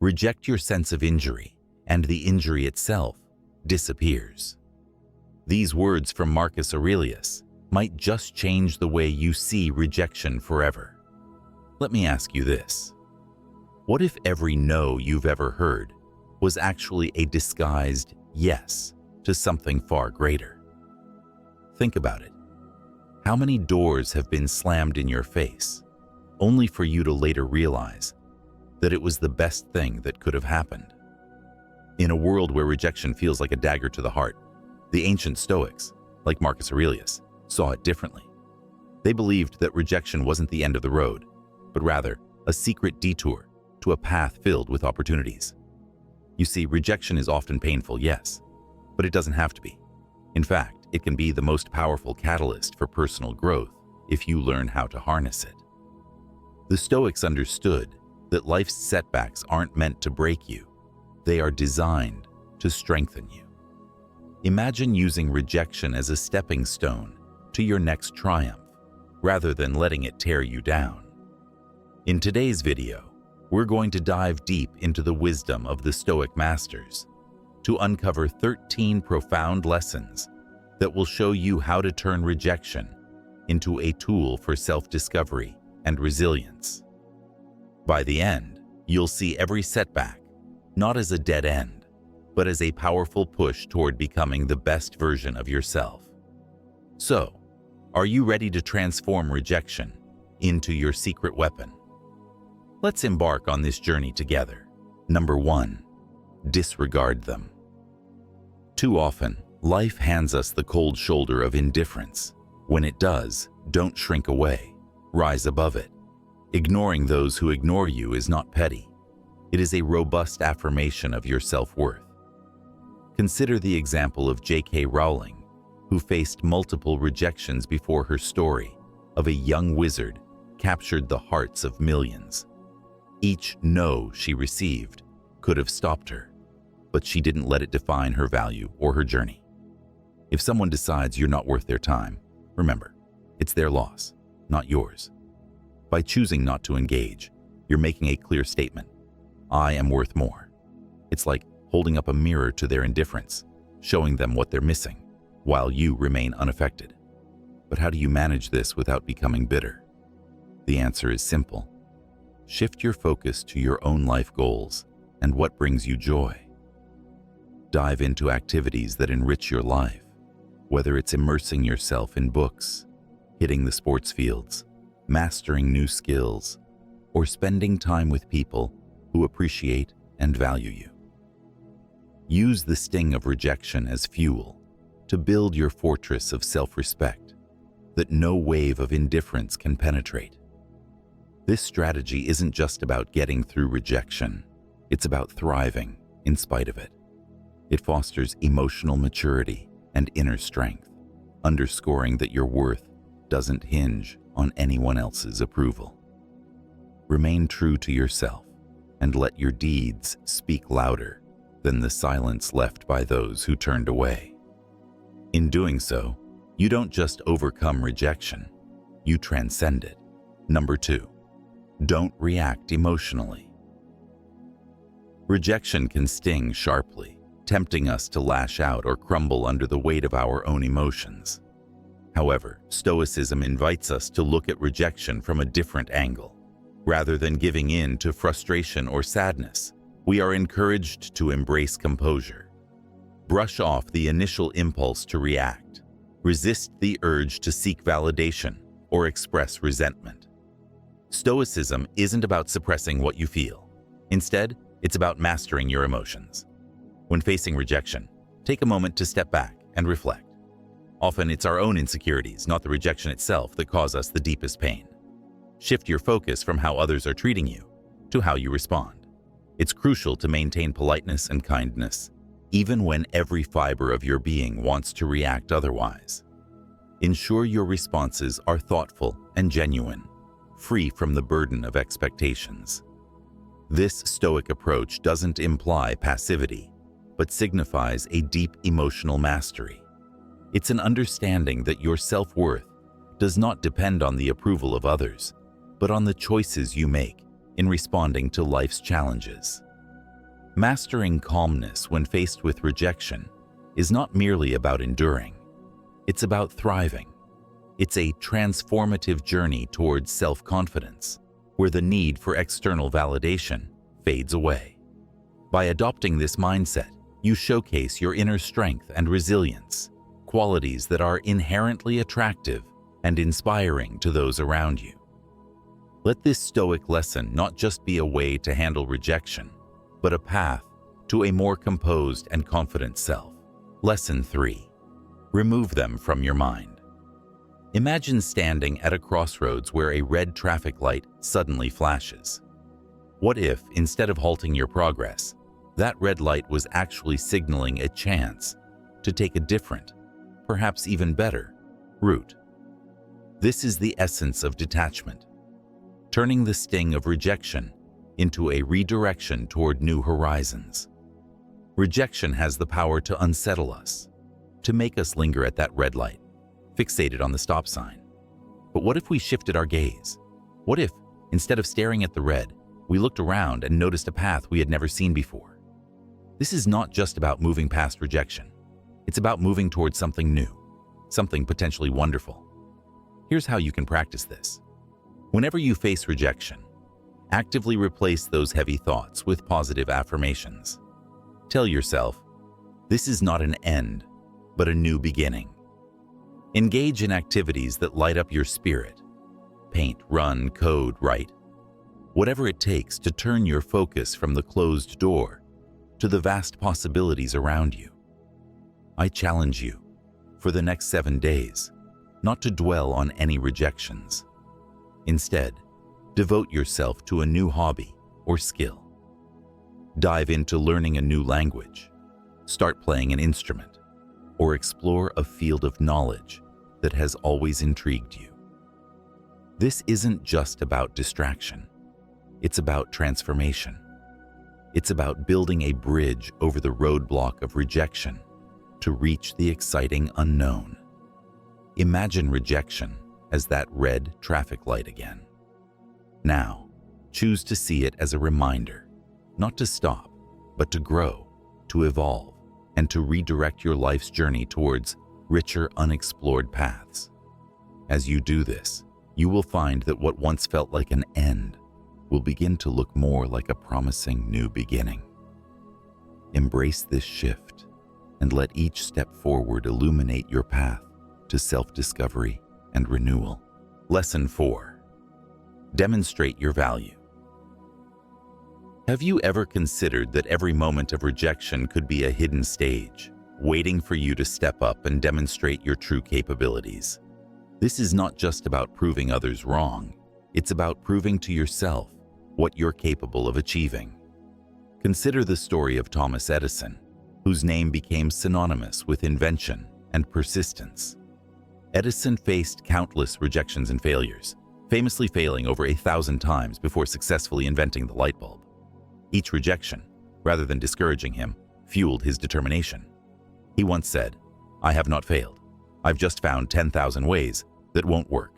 Reject your sense of injury, and the injury itself disappears. These words from Marcus Aurelius might just change the way you see rejection forever. Let me ask you this. What if every no you've ever heard was actually a disguised yes to something far greater? Think about it. How many doors have been slammed in your face, only for you to later realize that it was the best thing that could have happened? In a world where rejection feels like a dagger to the heart, the ancient Stoics, like Marcus Aurelius, saw it differently. They believed that rejection wasn't the end of the road, but rather a secret detour to a path filled with opportunities. You see, rejection is often painful, yes, but it doesn't have to be. In fact, it can be the most powerful catalyst for personal growth if you learn how to harness it. The Stoics understood that life's setbacks aren't meant to break you. They are designed to strengthen you. Imagine using rejection as a stepping stone to your next triumph, rather than letting it tear you down. In today's video, we're going to dive deep into the wisdom of the Stoic masters to uncover 13 profound lessons that will show you how to turn rejection into a tool for self-discovery and resilience. By the end, you'll see every setback not as a dead end, but as a powerful push toward becoming the best version of yourself. So, are you ready to transform rejection into your secret weapon? Let's embark on this journey together. Number 1, disregard them. Too often, life hands us the cold shoulder of indifference. When it does, don't shrink away. Rise above it. Ignoring those who ignore you is not petty. It is a robust affirmation of your self-worth. Consider the example of J.K. Rowling, who faced multiple rejections before her story of a young wizard captured the hearts of millions. Each no she received could have stopped her, but she didn't let it define her value or her journey. If someone decides you're not worth their time, remember, it's their loss, not yours. By choosing not to engage, you're making a clear statement. I am worth more. It's like holding up a mirror to their indifference, showing them what they're missing, while you remain unaffected. But how do you manage this without becoming bitter? The answer is simple. Shift your focus to your own life goals and what brings you joy. Dive into activities that enrich your life, whether it's immersing yourself in books, hitting the sports fields, mastering new skills, or spending time with people who appreciate and value you. Use the sting of rejection as fuel to build your fortress of self-respect that no wave of indifference can penetrate. This strategy isn't just about getting through rejection, it's about thriving in spite of it. It fosters emotional maturity and inner strength, underscoring that your worth doesn't hinge on anyone else's approval. Remain true to yourself and let your deeds speak louder than the silence left by those who turned away. In doing so, you don't just overcome rejection, you transcend it. Number 2, don't react emotionally. Rejection can sting sharply, tempting us to lash out or crumble under the weight of our own emotions. However, Stoicism invites us to look at rejection from a different angle. Rather than giving in to frustration or sadness, we are encouraged to embrace composure. Brush off the initial impulse to react. Resist the urge to seek validation or express resentment. Stoicism isn't about suppressing what you feel. Instead, it's about mastering your emotions. When facing rejection, take a moment to step back and reflect. Often it's our own insecurities, not the rejection itself, that cause us the deepest pain. Shift your focus from how others are treating you to how you respond. It's crucial to maintain politeness and kindness, even when every fiber of your being wants to react otherwise. Ensure your responses are thoughtful and genuine, free from the burden of expectations. This Stoic approach doesn't imply passivity, but signifies a deep emotional mastery. It's an understanding that your self-worth does not depend on the approval of others, but on the choices you make in responding to life's challenges. Mastering calmness when faced with rejection is not merely about enduring. It's about thriving. It's a transformative journey towards self-confidence, where the need for external validation fades away. By adopting this mindset, you showcase your inner strength and resilience, qualities that are inherently attractive and inspiring to those around you. Let this Stoic lesson not just be a way to handle rejection, but a path to a more composed and confident self. Lesson 3. Remove them from your mind. Imagine standing at a crossroads where a red traffic light suddenly flashes. What if, instead of halting your progress, that red light was actually signaling a chance to take a different, perhaps even better, route? This is the essence of detachment, turning the sting of rejection into a redirection toward new horizons. Rejection has the power to unsettle us, to make us linger at that red light, fixated on the stop sign. But what if we shifted our gaze? What if, instead of staring at the red, we looked around and noticed a path we had never seen before? This is not just about moving past rejection. It's about moving towards something new, something potentially wonderful. Here's how you can practice this. Whenever you face rejection, actively replace those heavy thoughts with positive affirmations. Tell yourself, this is not an end, but a new beginning. Engage in activities that light up your spirit. Paint, run, code, write. Whatever it takes to turn your focus from the closed door to the vast possibilities around you. I challenge you, for the next 7 days, not to dwell on any rejections. Instead, devote yourself to a new hobby or skill. Dive into learning a new language, start playing an instrument, or explore a field of knowledge that has always intrigued you. This isn't just about distraction. It's about transformation. It's about building a bridge over the roadblock of rejection to reach the exciting unknown. Imagine rejection as that red traffic light again. Now, choose to see it as a reminder, not to stop, but to grow, to evolve, and to redirect your life's journey towards richer, unexplored paths. As you do this, you will find that what once felt like an end will begin to look more like a promising new beginning. Embrace this shift and let each step forward illuminate your path to self-discovery and renewal. Lesson 4. Demonstrate your value. Have you ever considered that every moment of rejection could be a hidden stage, waiting for you to step up and demonstrate your true capabilities? This is not just about proving others wrong. It's about proving to yourself what you're capable of achieving. Consider the story of Thomas Edison, whose name became synonymous with invention and persistence. Edison faced countless rejections and failures, famously failing over 1,000 times before successfully inventing the light bulb. Each rejection, rather than discouraging him, fueled his determination. He once said, "I have not failed. I've just found 10,000 ways that won't work."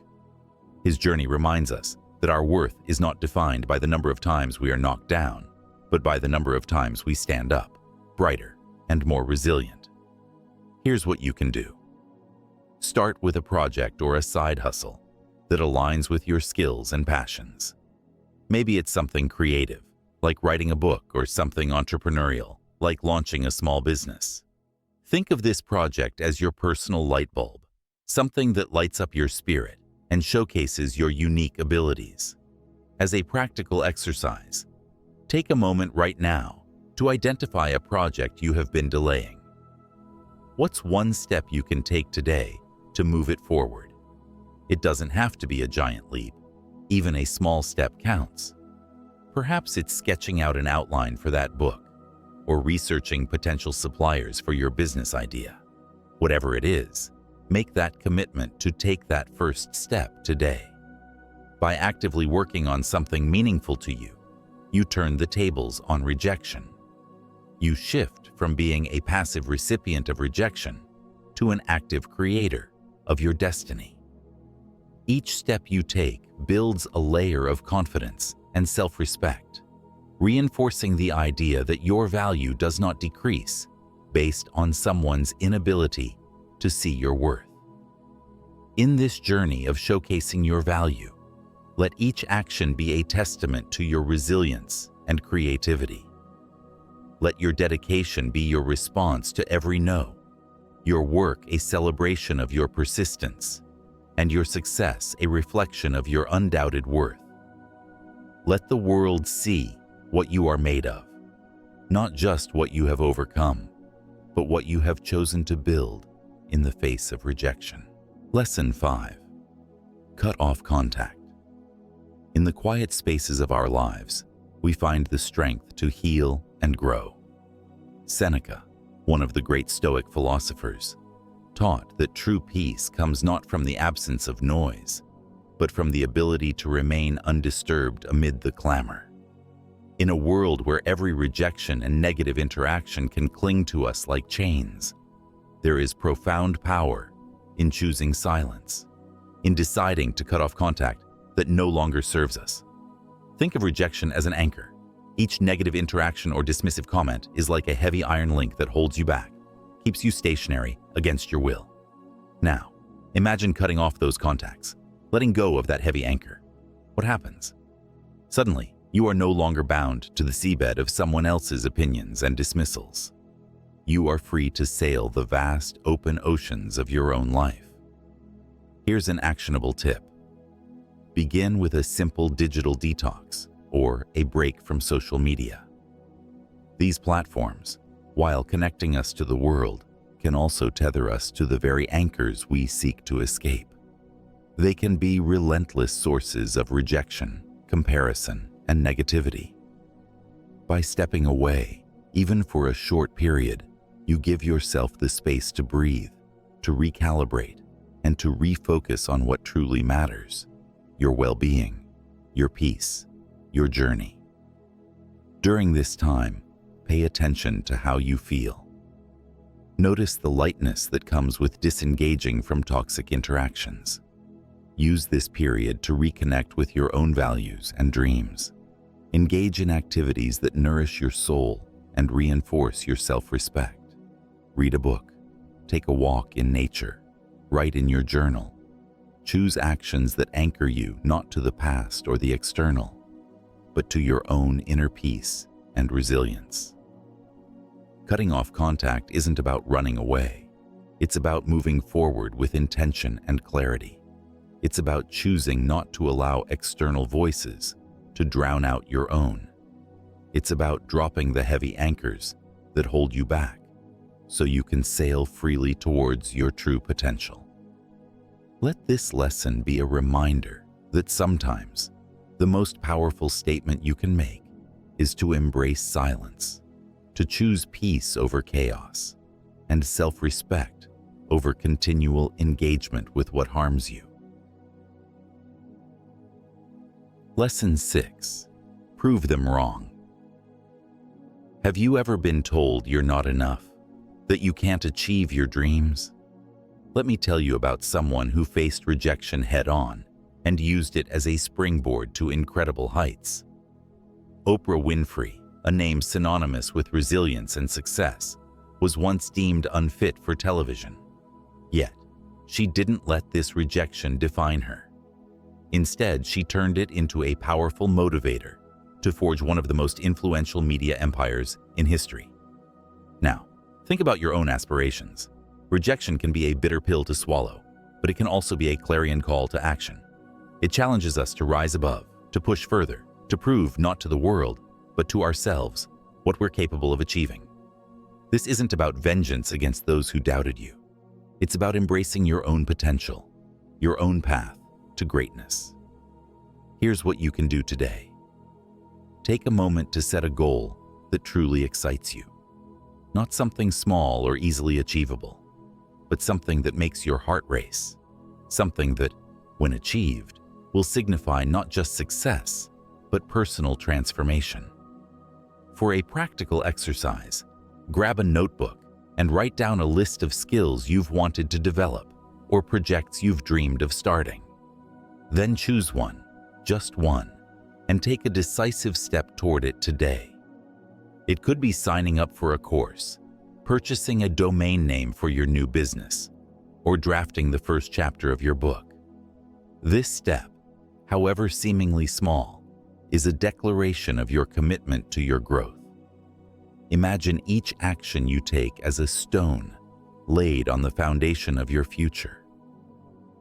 His journey reminds us that our worth is not defined by the number of times we are knocked down, but by the number of times we stand up, brighter and more resilient. Here's what you can do. Start with a project or a side hustle that aligns with your skills and passions. Maybe it's something creative, like writing a book, or something entrepreneurial, like launching a small business. Think of this project as your personal light bulb, something that lights up your spirit and showcases your unique abilities. As a practical exercise, take a moment right now to identify a project you have been delaying. What's one step you can take today to move it forward? It doesn't have to be a giant leap. Even a small step counts. Perhaps it's sketching out an outline for that book, or researching potential suppliers for your business idea. Whatever it is, make that commitment to take that first step today. By actively working on something meaningful to you, you turn the tables on rejection. You shift from being a passive recipient of rejection to an active creator of your destiny. Each step you take builds a layer of confidence and self-respect. reinforcing the idea that your value does not decrease based on someone's inability to see your worth. In this journey of showcasing your value, let each action be a testament to your resilience and creativity. Let your dedication be your response to every no, your work a celebration of your persistence, and your success a reflection of your undoubted worth. Let the world see what you are made of, not just what you have overcome, but what you have chosen to build in the face of rejection. Lesson 5. Cut off contact. In the quiet spaces of our lives, we find the strength to heal and grow. Seneca, one of the great Stoic philosophers, taught that true peace comes not from the absence of noise, but from the ability to remain undisturbed amid the clamor. In a world where every rejection and negative interaction can cling to us like chains, there is profound power in choosing silence, in deciding to cut off contact that no longer serves us. Think of rejection as an anchor. Each negative interaction or dismissive comment is like a heavy iron link that holds you back, keeps you stationary against your will. Now, imagine cutting off those contacts, letting go of that heavy anchor. What happens? Suddenly, you are no longer bound to the seabed of someone else's opinions and dismissals. You are free to sail the vast, open oceans of your own life. Here's an actionable tip. Begin with a simple digital detox or a break from social media. These platforms, while connecting us to the world, can also tether us to the very anchors we seek to escape. They can be relentless sources of rejection, comparison, and negativity. By stepping away, even for a short period, you give yourself the space to breathe, to recalibrate, and to refocus on what truly matters: your well-being, your peace, your journey. During this time, pay attention to how you feel. Notice the lightness that comes with disengaging from toxic interactions. Use this period to reconnect with your own values and dreams. Engage in activities that nourish your soul and reinforce your self-respect. Read a book, take a walk in nature, write in your journal. Choose actions that anchor you not to the past or the external, but to your own inner peace and resilience. Cutting off contact isn't about running away. It's about moving forward with intention and clarity. It's about choosing not to allow external voices to drown out your own. It's about dropping the heavy anchors that hold you back so you can sail freely towards your true potential. Let this lesson be a reminder that sometimes the most powerful statement you can make is to embrace silence, to choose peace over chaos, and self-respect over continual engagement with what harms you. Lesson 6. Prove them wrong. Have you ever been told you're not enough, that you can't achieve your dreams? Let me tell you about someone who faced rejection head-on and used it as a springboard to incredible heights. Oprah Winfrey, a name synonymous with resilience and success, was once deemed unfit for television. Yet, she didn't let this rejection define her. Instead, she turned it into a powerful motivator to forge one of the most influential media empires in history. Now, think about your own aspirations. Rejection can be a bitter pill to swallow, but it can also be a clarion call to action. It challenges us to rise above, to push further, to prove not to the world, but to ourselves what we're capable of achieving. This isn't about vengeance against those who doubted you. It's about embracing your own potential, your own path to greatness. Here's what you can do today. Take a moment to set a goal that truly excites you. Not something small or easily achievable, but something that makes your heart race. Something that, when achieved, will signify not just success, but personal transformation. For a practical exercise, grab a notebook and write down a list of skills you've wanted to develop or projects you've dreamed of starting. Then choose one, just one, and take a decisive step toward it today. It could be signing up for a course, purchasing a domain name for your new business, or drafting the first chapter of your book. This step, however seemingly small, is a declaration of your commitment to your growth. Imagine each action you take as a stone laid on the foundation of your future.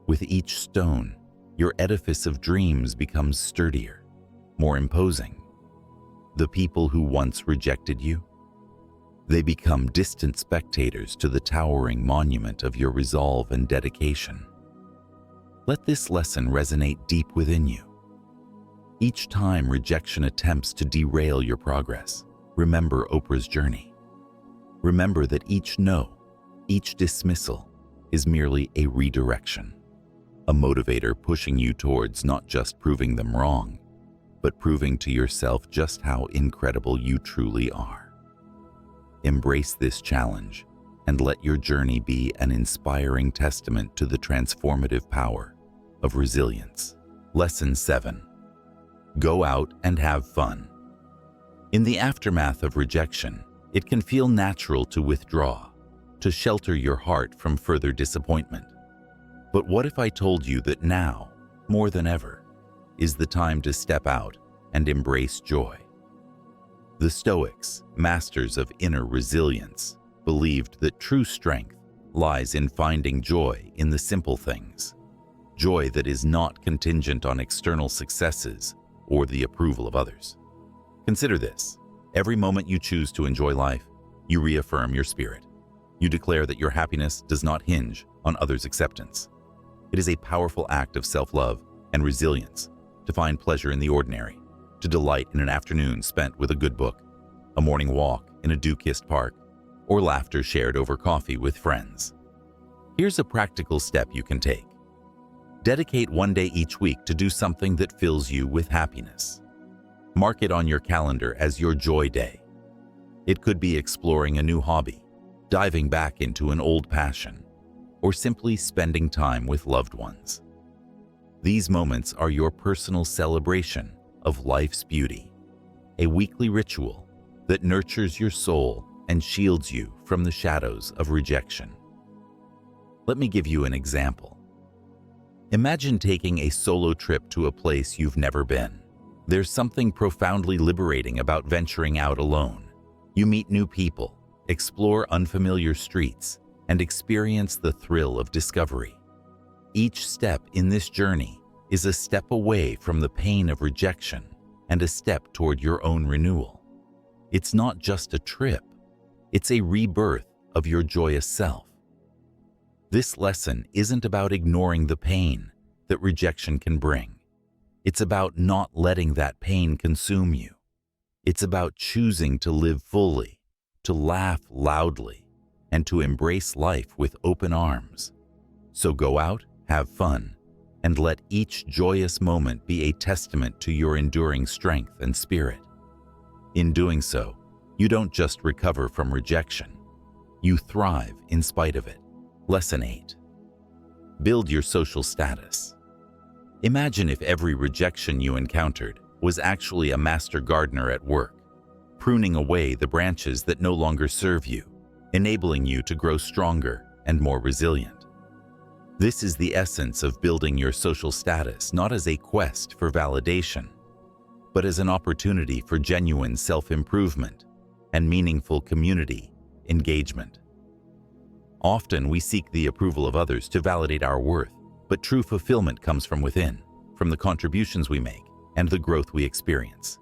With each stone, your edifice of dreams becomes sturdier, more imposing. The people who once rejected you, they become distant spectators to the towering monument of your resolve and dedication. Let this lesson resonate deep within you. Each time rejection attempts to derail your progress, remember Oprah's journey. Remember that each no, each dismissal is merely a redirection, a motivator pushing you towards not just proving them wrong, but proving to yourself just how incredible you truly are. Embrace this challenge and let your journey be an inspiring testament to the transformative power of resilience. Lesson 7. Go out and have fun. In the aftermath of rejection, it can feel natural to withdraw, to shelter your heart from further disappointment. But what if I told you that now, more than ever, is the time to step out and embrace joy? The Stoics, masters of inner resilience, believed that true strength lies in finding joy in the simple things, joy that is not contingent on external successes or the approval of others. Consider this: every moment you choose to enjoy life, you reaffirm your spirit. You declare that your happiness does not hinge on others' acceptance. It is a powerful act of self-love and resilience to find pleasure in the ordinary, to delight in an afternoon spent with a good book, a morning walk in a dew-kissed park, or laughter shared over coffee with friends. Here's a practical step you can take. Dedicate one day each week to do something that fills you with happiness. Mark it on your calendar as your joy day. It could be exploring a new hobby, diving back into an old passion, or simply spending time with loved ones. These moments are your personal celebration of life's beauty, a weekly ritual that nurtures your soul and shields you from the shadows of rejection. Let me give you an example. Imagine taking a solo trip to a place you've never been. There's something profoundly liberating about venturing out alone. You meet new people, explore unfamiliar streets, and experience the thrill of discovery. Each step in this journey is a step away from the pain of rejection and a step toward your own renewal. It's not just a trip, it's a rebirth of your joyous self. This lesson isn't about ignoring the pain that rejection can bring. It's about not letting that pain consume you. It's about choosing to live fully, to laugh loudly, and to embrace life with open arms. So go out, have fun, and let each joyous moment be a testament to your enduring strength and spirit. In doing so, you don't just recover from rejection, you thrive in spite of it. Lesson 8. Build your social status. Imagine if every rejection you encountered was actually a master gardener at work, pruning away the branches that no longer serve you, enabling you to grow stronger and more resilient. This is the essence of building your social status, not as a quest for validation, but as an opportunity for genuine self-improvement and meaningful community engagement. Often we seek the approval of others to validate our worth, but true fulfillment comes from within, from the contributions we make and the growth we experience.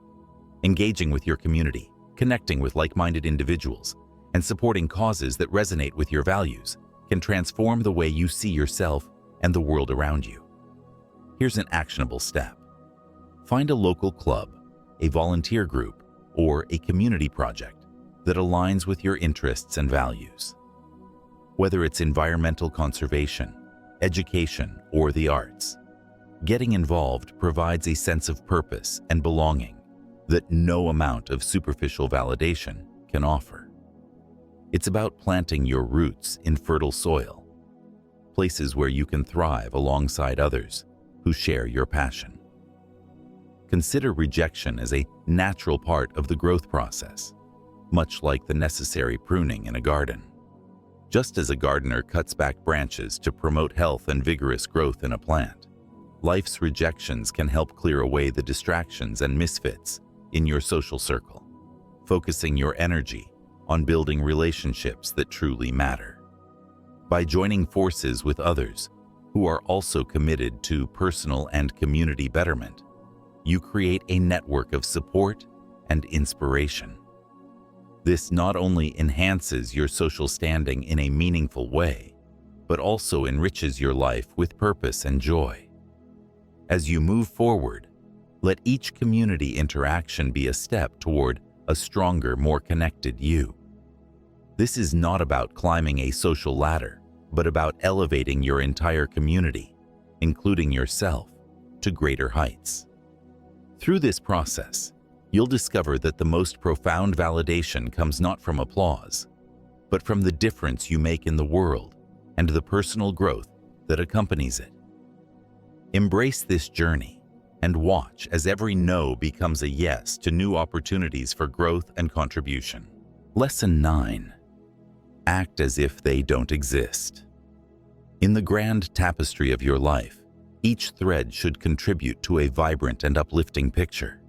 Engaging with your community, connecting with like-minded individuals, and supporting causes that resonate with your values can transform the way you see yourself and the world around you. Here's an actionable step. Find a local club, a volunteer group, or a community project that aligns with your interests and values. Whether it's environmental conservation, education, or the arts, getting involved provides a sense of purpose and belonging that no amount of superficial validation can offer. It's about planting your roots in fertile soil, places where you can thrive alongside others who share your passion. Consider rejection as a natural part of the growth process, much like the necessary pruning in a garden. Just as a gardener cuts back branches to promote health and vigorous growth in a plant, life's rejections can help clear away the distractions and misfits in your social circle, focusing your energy on building relationships that truly matter. By joining forces with others who are also committed to personal and community betterment, you create a network of support and inspiration. This not only enhances your social standing in a meaningful way, but also enriches your life with purpose and joy. As you move forward, let each community interaction be a step toward a stronger, more connected you. This is not about climbing a social ladder, but about elevating your entire community, including yourself, to greater heights. Through this process, you'll discover that the most profound validation comes not from applause, but from the difference you make in the world and the personal growth that accompanies it. Embrace this journey and watch as every no becomes a yes to new opportunities for growth and contribution. Lesson 9. Act as if they don't exist. In the grand tapestry of your life, each thread should contribute to a vibrant and uplifting picture.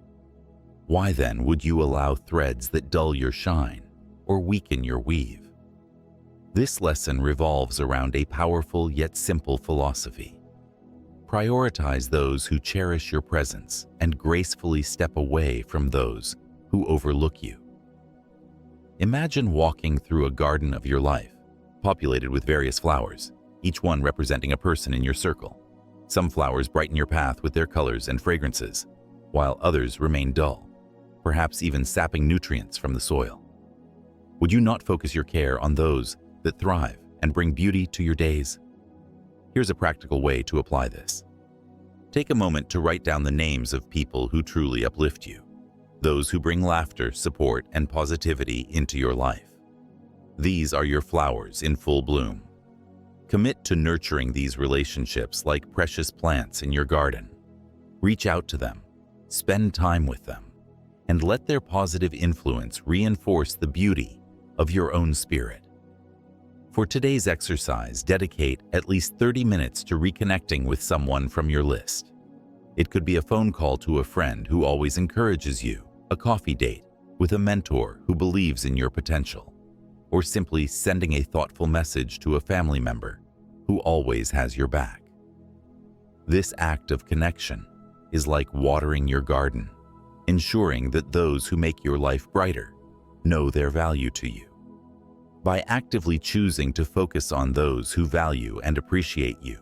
Why then would you allow threads that dull your shine or weaken your weave? This lesson revolves around a powerful yet simple philosophy. Prioritize those who cherish your presence and gracefully step away from those who overlook you. Imagine walking through a garden of your life, populated with various flowers, each one representing a person in your circle. Some flowers brighten your path with their colors and fragrances, while others remain dull, perhaps even sapping nutrients from the soil. Would you not focus your care on those that thrive and bring beauty to your days? Here's a practical way to apply this. Take a moment to write down the names of people who truly uplift you, those who bring laughter, support, and positivity into your life. These are your flowers in full bloom. Commit to nurturing these relationships like precious plants in your garden. Reach out to them, spend time with them, and let their positive influence reinforce the beauty of your own spirit. For today's exercise, dedicate at least 30 minutes to reconnecting with someone from your list. It could be a phone call to a friend who always encourages you, a coffee date with a mentor who believes in your potential, or simply sending a thoughtful message to a family member who always has your back. This act of connection is like watering your garden, ensuring that those who make your life brighter know their value to you. By actively choosing to focus on those who value and appreciate you,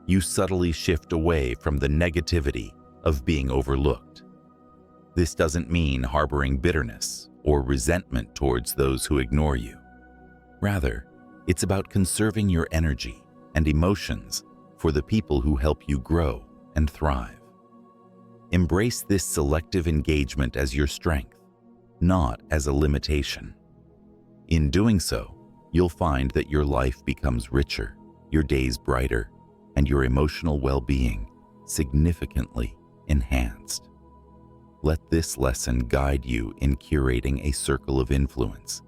you subtly shift away from the negativity of being overlooked. This doesn't mean harboring bitterness or resentment towards those who ignore you. Rather, it's about conserving your energy and emotions for the people who help you grow and thrive. Embrace this selective engagement as your strength, not as a limitation. In doing so, you'll find that your life becomes richer, your days brighter, and your emotional well-being significantly enhanced. Let this lesson guide you in curating a circle of influence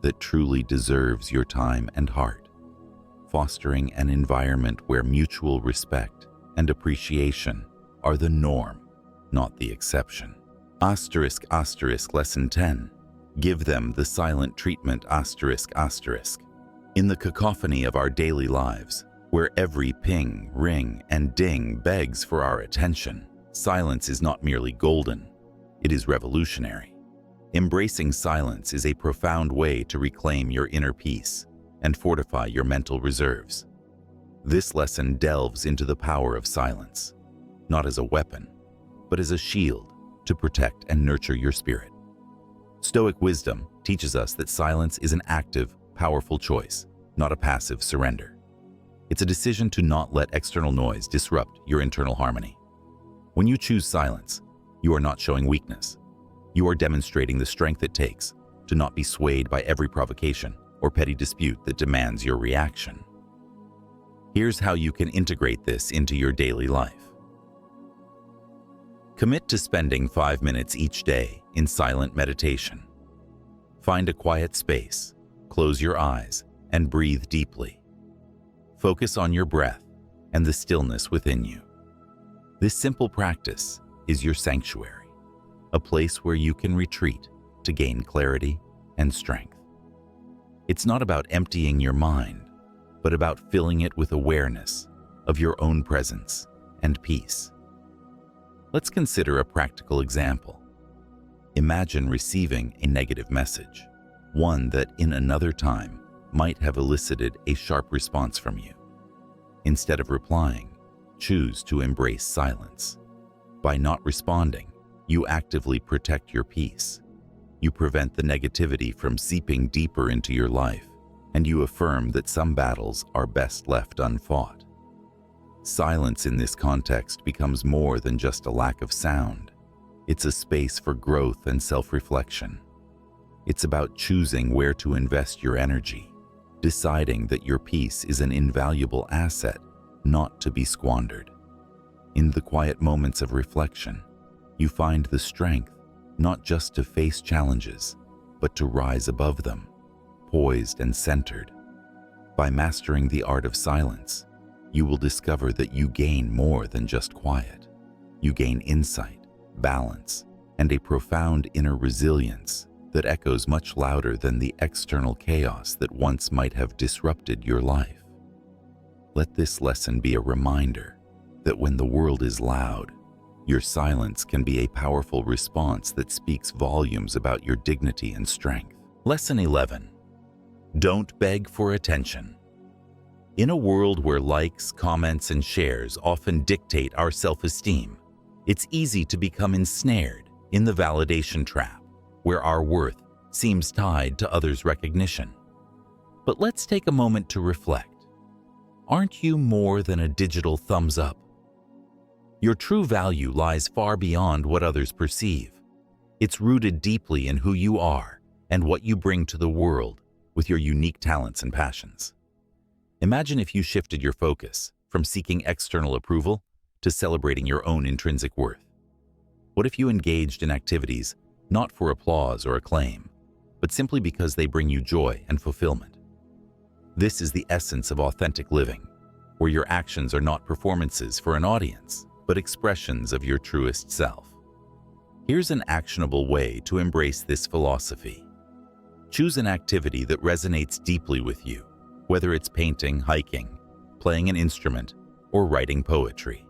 that truly deserves your time and heart, fostering an environment where mutual respect and appreciation are the norm, not the exception. ***, Lesson 10. Give them the silent treatment. ***. In the cacophony of our daily lives, where every ping, ring, and ding begs for our attention, silence is not merely golden, it is revolutionary. Embracing silence is a profound way to reclaim your inner peace and fortify your mental reserves. This lesson delves into the power of silence, not as a weapon, but as a shield to protect and nurture your spirit. Stoic wisdom teaches us that silence is an active, powerful choice, not a passive surrender. It's a decision to not let external noise disrupt your internal harmony. When you choose silence, you are not showing weakness. You are demonstrating the strength it takes to not be swayed by every provocation or petty dispute that demands your reaction. Here's how you can integrate this into your daily life. Commit to spending 5 minutes each day in silent meditation. Find a quiet space, close your eyes, and breathe deeply. Focus on your breath and the stillness within you. This simple practice is your sanctuary, a place where you can retreat to gain clarity and strength. It's not about emptying your mind, but about filling it with awareness of your own presence and peace. Let's consider a practical example. Imagine receiving a negative message, one that in another time might have elicited a sharp response from you. Instead of replying, choose to embrace silence. By not responding, you actively protect your peace. You prevent the negativity from seeping deeper into your life, and you affirm that some battles are best left unfought. Silence in this context becomes more than just a lack of sound. It's a space for growth and self-reflection. It's about choosing where to invest your energy, deciding that your peace is an invaluable asset, not to be squandered. In the quiet moments of reflection, you find the strength not just to face challenges, but to rise above them, poised and centered. By mastering the art of silence, you will discover that you gain more than just quiet. You gain insight, balance, and a profound inner resilience that echoes much louder than the external chaos that once might have disrupted your life. Let this lesson be a reminder that when the world is loud, your silence can be a powerful response that speaks volumes about your dignity and strength. Lesson 11. Don't beg for attention. In a world where likes, comments, and shares often dictate our self-esteem, it's easy to become ensnared in the validation trap, where our worth seems tied to others' recognition. But let's take a moment to reflect. Aren't you more than a digital thumbs up? Your true value lies far beyond what others perceive. It's rooted deeply in who you are and what you bring to the world with your unique talents and passions. Imagine if you shifted your focus from seeking external approval to celebrating your own intrinsic worth. What if you engaged in activities not for applause or acclaim, but simply because they bring you joy and fulfillment? This is the essence of authentic living, where your actions are not performances for an audience, but expressions of your truest self. Here's an actionable way to embrace this philosophy. Choose an activity that resonates deeply with you, whether it's painting, hiking, playing an instrument, or writing poetry.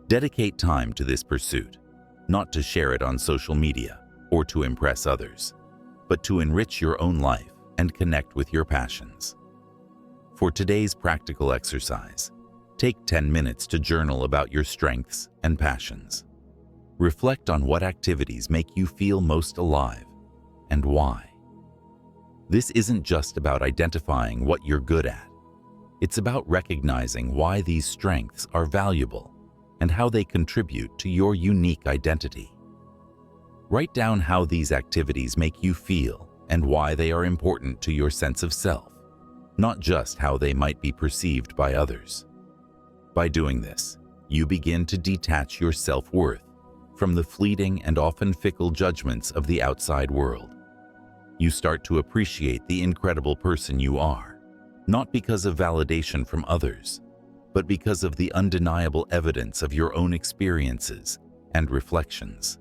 Dedicate time to this pursuit, not to share it on social media or to impress others, but to enrich your own life and connect with your passions. For today's practical exercise, take 10 minutes to journal about your strengths and passions. Reflect on what activities make you feel most alive and why. This isn't just about identifying what you're good at. It's about recognizing why these strengths are valuable and how they contribute to your unique identity. Write down how these activities make you feel and why they are important to your sense of self, not just how they might be perceived by others. By doing this, you begin to detach your self-worth from the fleeting and often fickle judgments of the outside world. You start to appreciate the incredible person you are, not because of validation from others, but because of the undeniable evidence of your own experiences and reflections.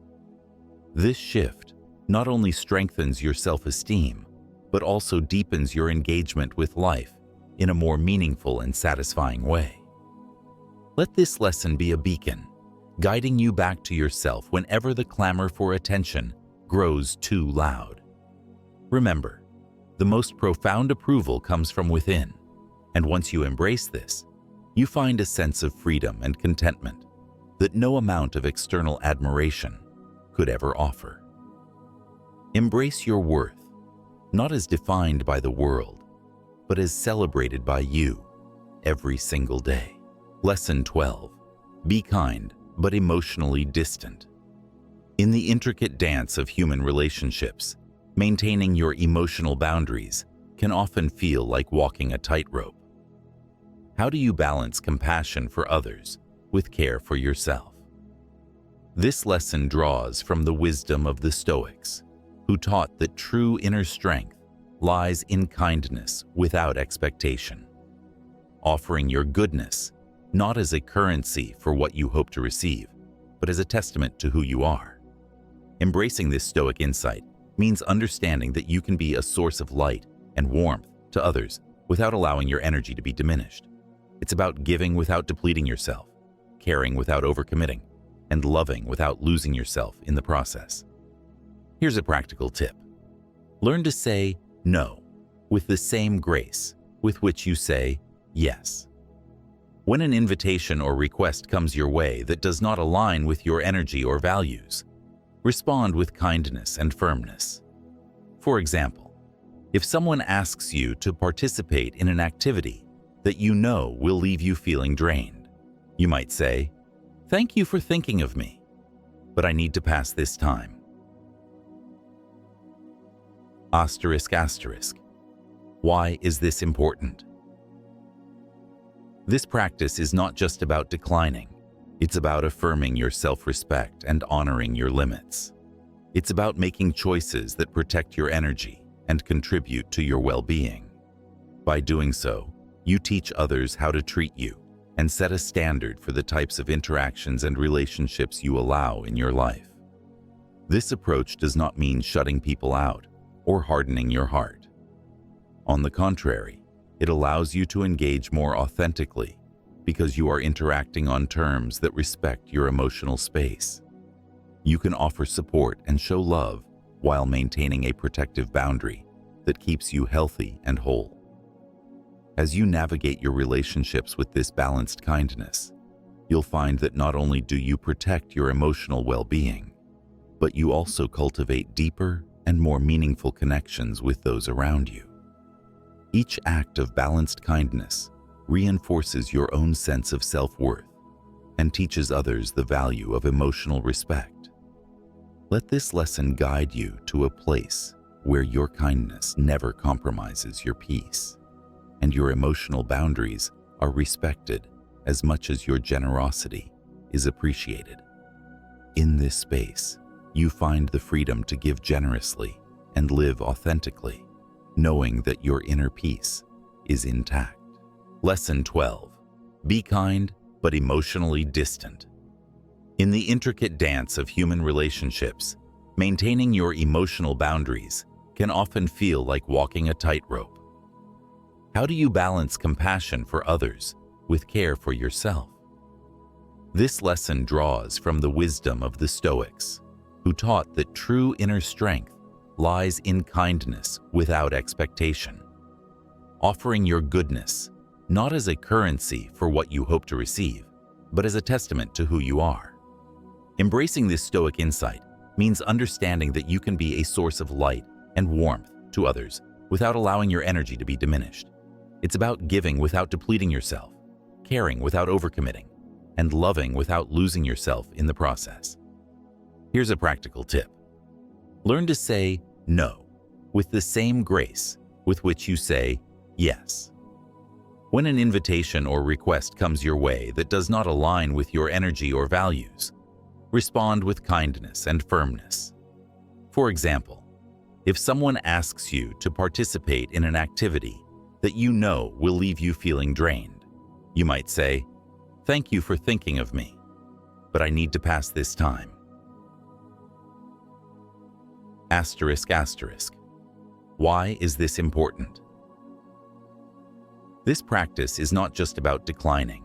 This shift not only strengthens your self-esteem, but also deepens your engagement with life in a more meaningful and satisfying way. Let this lesson be a beacon, guiding you back to yourself whenever the clamor for attention grows too loud. Remember, the most profound approval comes from within, and once you embrace this, you find a sense of freedom and contentment that no amount of external admiration could ever offer. Embrace your worth, not as defined by the world, but as celebrated by you every single day. Lesson 12. Be kind, but emotionally distant. In the intricate dance of human relationships, maintaining your emotional boundaries can often feel like walking a tightrope. How do you balance compassion for others with care for yourself? This lesson draws from the wisdom of the Stoics, who taught that true inner strength lies in kindness without expectation, offering your goodness not as a currency for what you hope to receive, but as a testament to who you are. Embracing this Stoic insight means understanding that you can be a source of light and warmth to others without allowing your energy to be diminished. It's about giving without depleting yourself, caring without overcommitting, and loving without losing yourself in the process. Here's a practical tip. Learn to say no with the same grace with which you say yes. When an invitation or request comes your way that does not align with your energy or values, respond with kindness and firmness. For example, if someone asks you to participate in an activity that you know will leave you feeling drained, you might say, "Thank you for thinking of me, but I need to pass this time." ***. Why is this important? This practice is not just about declining. It's about affirming your self-respect and honoring your limits. It's about making choices that protect your energy and contribute to your well-being. By doing so, you teach others how to treat you and set a standard for the types of interactions and relationships you allow in your life. This approach does not mean shutting people out or hardening your heart. On the contrary, it allows you to engage more authentically because you are interacting on terms that respect your emotional space. You can offer support and show love while maintaining a protective boundary that keeps you healthy and whole. As you navigate your relationships with this balanced kindness, you'll find that not only do you protect your emotional well-being, but you also cultivate deeper and more meaningful connections with those around you. Each act of balanced kindness reinforces your own sense of self-worth and teaches others the value of emotional respect. Let this lesson guide you to a place where your kindness never compromises your peace, and your emotional boundaries are respected as much as your generosity is appreciated. In this space, you find the freedom to give generously and live authentically, knowing that your inner peace is intact. Lesson 12. Be kind, but emotionally distant. In the intricate dance of human relationships, maintaining your emotional boundaries can often feel like walking a tightrope. How do you balance compassion for others with care for yourself? This lesson draws from the wisdom of the Stoics, who taught that true inner strength lies in kindness without expectation, offering your goodness not as a currency for what you hope to receive, but as a testament to who you are. Embracing this Stoic insight means understanding that you can be a source of light and warmth to others without allowing your energy to be diminished. It's about giving without depleting yourself, caring without overcommitting, and loving without losing yourself in the process. Here's a practical tip. Learn to say no with the same grace with which you say yes. When an invitation or request comes your way that does not align with your energy or values, respond with kindness and firmness. For example, if someone asks you to participate in an activity that you know will leave you feeling drained, you might say, "Thank you for thinking of me, but I need to pass this time." ***. Why is this important? This practice is not just about declining.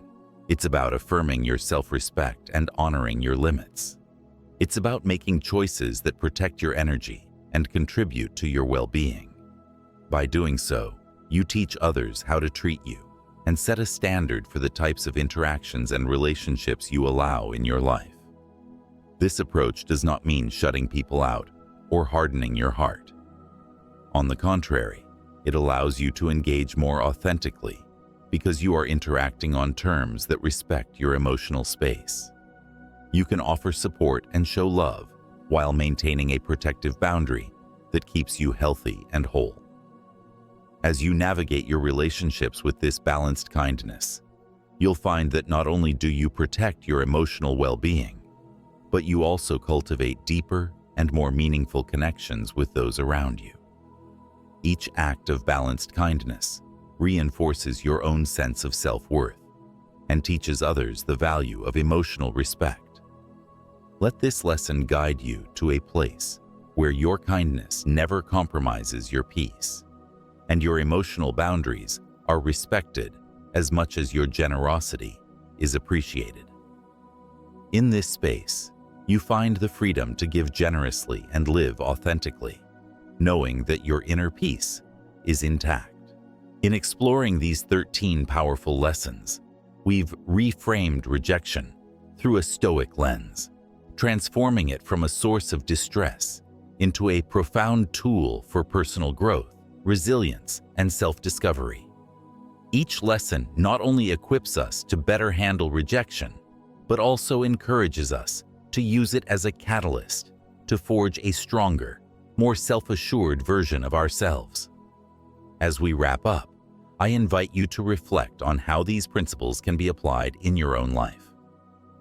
It's about affirming your self-respect and honoring your limits. It's about making choices that protect your energy and contribute to your well-being. By doing so, you teach others how to treat you and set a standard for the types of interactions and relationships you allow in your life. This approach does not mean shutting people out or hardening your heart. On the contrary, it allows you to engage more authentically because you are interacting on terms that respect your emotional space. You can offer support and show love while maintaining a protective boundary that keeps you healthy and whole. As you navigate your relationships with this balanced kindness, you'll find that not only do you protect your emotional well-being, but you also cultivate deeper and more meaningful connections with those around you. Each act of balanced kindness reinforces your own sense of self-worth and teaches others the value of emotional respect. Let this lesson guide you to a place where your kindness never compromises your peace, and your emotional boundaries are respected as much as your generosity is appreciated. In this space, you find the freedom to give generously and live authentically, knowing that your inner peace is intact. In exploring these 13 powerful lessons, we've reframed rejection through a Stoic lens, transforming it from a source of distress into a profound tool for personal growth, resilience, and self-discovery. Each lesson not only equips us to better handle rejection, but also encourages us to use it as a catalyst to forge a stronger, more self-assured version of ourselves. As we wrap up, I invite you to reflect on how these principles can be applied in your own life.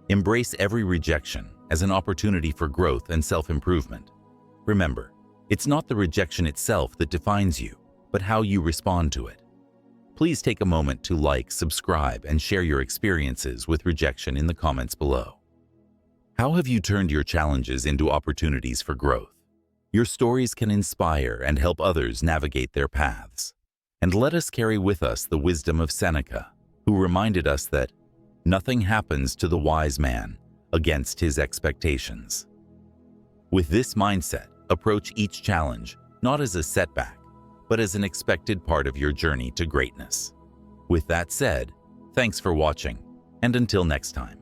Embrace every rejection as an opportunity for growth and self-improvement. Remember, it's not the rejection itself that defines you, but how you respond to it. Please take a moment to like, subscribe, and share your experiences with rejection in the comments below. How have you turned your challenges into opportunities for growth? Your stories can inspire and help others navigate their paths. And let us carry with us the wisdom of Seneca, who reminded us that nothing happens to the wise man against his expectations. With this mindset, approach each challenge not as a setback, but as an expected part of your journey to greatness. With that said, thanks for watching, and until next time.